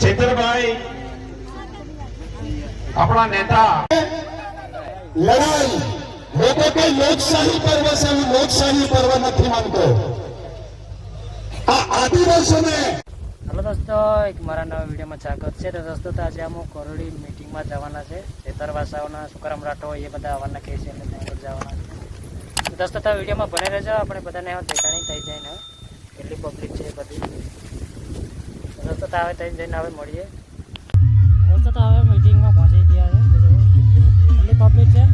ચેતરભાઈ આપણા નેતા લડાઈ લોકો કોઈ લોકશાહી પર્વ છે, હું લોકશાહી પર્વ નથી માનતો. આ આદિવાસીઓને हेलो दोस्तों, एक मारा नवा वीडियो में स्वागत है। तो दोस्तों तो आज हम कोरोडी मीटिंग में जवाना है। खेतर भाषाओं सुकरम राठो ये बता आवाना कहे छे એટલે ત્યાં જવાના છે। તો दोस्तों तो वीडियो में बने રહેજો, આપણે બધાને દેખાણી થઈ જાય ને કેટલી પબ્લિક છે બધી। તો दोस्तों તો હવે ત્યાં જઈને હવે મળીએ। दोस्तों તો હવે મીટિંગ માં પહોંચી ગયા છે, કેટલી પબ્લિક છે।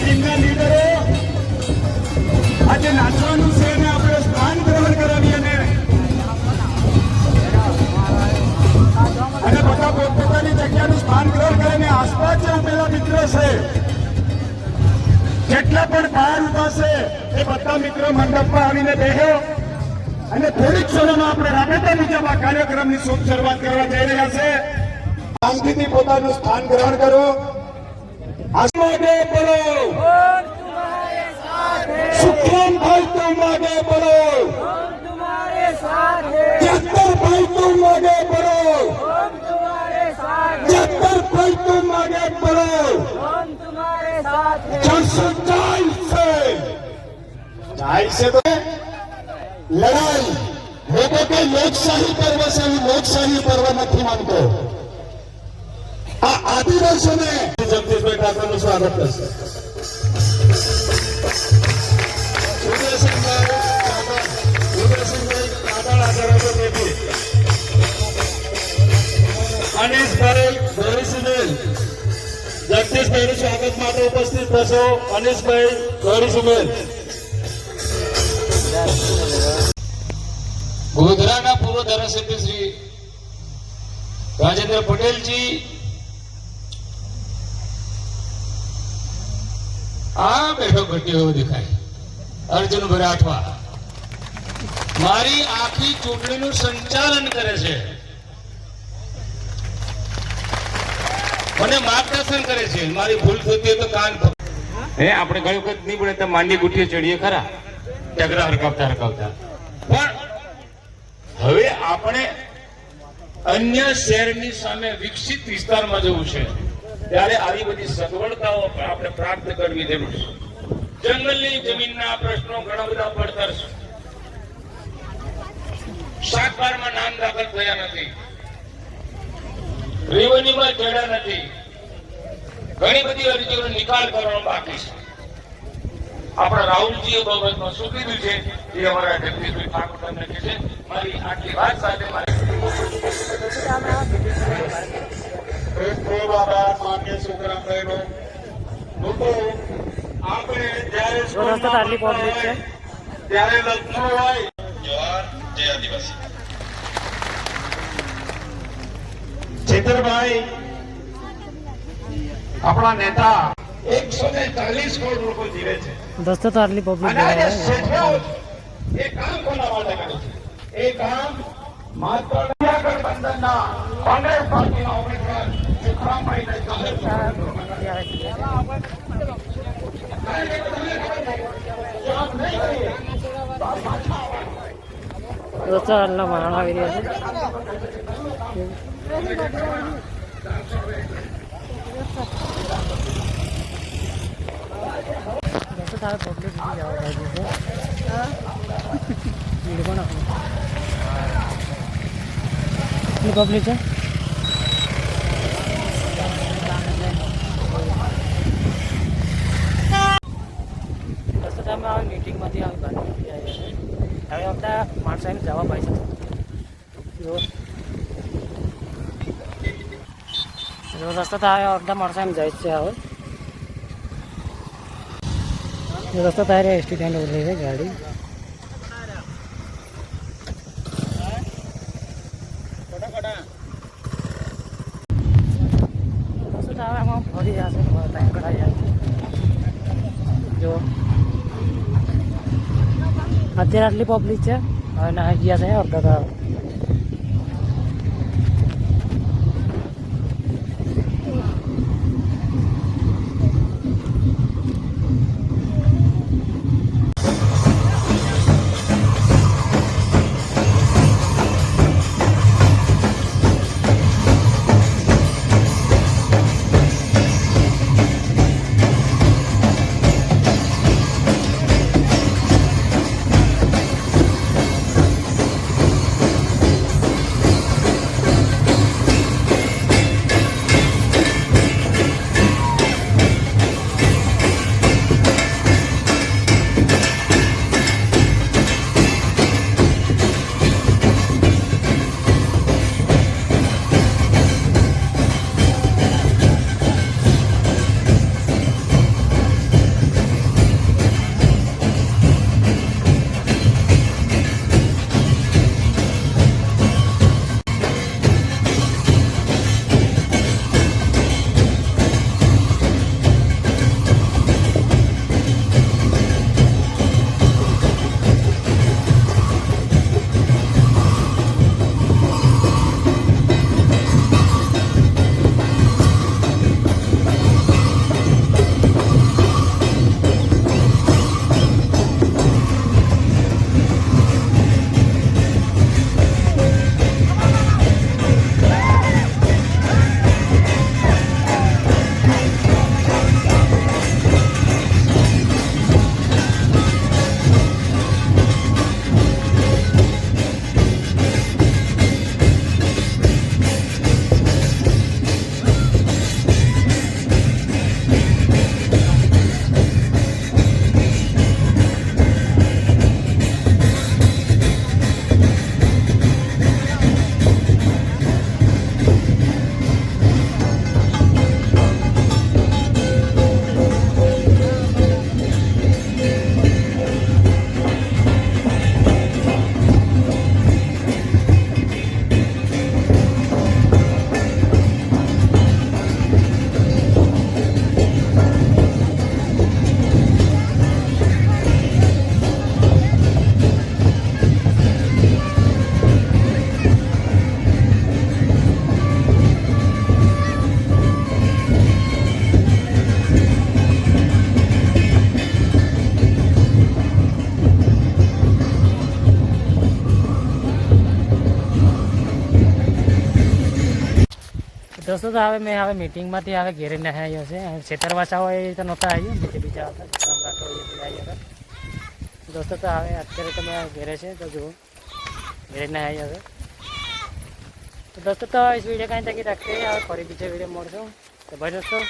ટીમના લીડરો આજે નાચવાનું છે અને આપણે સ્થાન ગ્રહણ કરાવીએ અને બધા પોતપોતાની જગ્યાનું સ્થાન ગ્રહણ કરીને આસપાસ જે ઉભેલા મિત્રો છે જેટલા પણ બહાર ઉભા છે એ બધા મિત્રો મંડપમાં આવીને બેહો અને થોડીક ક્ષણોમાં આપણે રાબેતા મુજબ આ કાર્યક્રમની શુભ શરૂઆત કરવા જઈ રહ્યા છે શાંતિથી પોતાનું સ્થાન ગ્રહણ કરો આગે બોલો સુખરામ ભાઈ તુમ આગે બોલો જત્તર ભાઈ તુમ આગે બોલો जत्तर भाई तुम आगे बढ़ो हम तुम्हारे साथ हैं 440 से तो लड़ाई लोगों के लोकशाही पर्व से ही लोकशाही पर्व नहीं मानते आदिवासियों ने जगदीश भाई ठाकुर નું સ્વાગત કરશે અનિશભાઈ ગૌરીસિંહ જગદીશભાઈનું સ્વાગત માટે ઉપસ્થિત થશો અનિશભાઈ ગૌરીસિંહ ગોધરાના પૂર્વ ધારાસભ્ય શ્રી રાજેન્દ્ર પટેલજી આ બેઠક ઘટ્યો એવો દેખાય અર્જુનભાઈ રાઠવા મારી આખી ચૂંટણીનું સંચાલન કરે છે મને માર્ગદર્શન કરે છે મારી ભૂલ થતી હોય તો કાન આપણે ગયું વખત નહીં પડે તો માંડી ગુઠીએ ચડીએ ખરા ટગરા હરકાવતા હરકાવતા પણ હવે આપણે અન્ય શહેરની સામે વિકસિત વિસ્તારમાં જવું છે ત્યારે આવી બધી સગવડતાઓ આપણે પ્રાપ્ત કરવી જરૂર છે જંગલની જમીનના પ્રશ્નો ઘણા બધા પડતર છે 7-12 નામ દાખલ થયા નથી રેવન્યુમાં ચડ્યા નથી ઘણી બધી અરજીઓનો નિકાલ કરવાનો બાકી છે આપણા રાહુલજીએ બાબતમાં શું કીધું છે એ અમારા જગદીશભાઈ ઠાકોર તમને કહે છે મારી આટલી વાત સાથે ખૂબ આભાર માન્ય સુખરામભાઈનો લોકો આપણે જ્યારે આટલી પબ્લિક છે ત્યારે લગ્ન હોય જોહાર જય આદિવાસી ચેતરભાઈ આપણા નેતા 140 કરોડ લોકો જીવે છે દોસ્તો તો આટલી પબ્લિક અને આજે શેઠિયાઓ એ કામ કોના માટે કરે છે એ કામ માત્ર ગઠબંધનના કોંગ્રેસ પાર્ટીના ઉમેદવાર સુખરામભાઈને જાહેર દોસ્તો આટલા માણસ આવી રહ્યા છે તારે પબ્લિક જવા લાગી છે ભીડ પણ પબ્લિક છે અમે મીટિંગમાંથી આવી બહાર નીકળી આવ્યા છે હવે બધા માણસો એમ જવા પાડી છે રસ્તો તો આવે અડધા માણસો એમ જાય છે હવે રસ્તો તારે એસટી સ્ટેન્ડ ઉતરી છે ગાડી રસ્તો તો આવે આમાં ફરી જશે ત્યાં કઢાઈ જાય જો અત્યારે આટલી પબ્લિક છે હવે ના ગયા છે અડધા દોસ્તો તો હવે મેં હવે મીટિંગમાંથી હવે ઘેરે ના આવ્યો છે છેતરવાસા હોય એ તો નહોતા આવ્યો બીજા હતા સમ્રાટ હોય એ આવ્યા હતા દોસ્તો તો હવે અત્યારે તમે ઘેરે છે તો જુઓ ઘેરે ના આવ્યા છે તો દોસ્તો તો इस वीडियो का तक रखते हैं और फरी बीजे वीडियो मोड़ दो तो भाई दोस्तों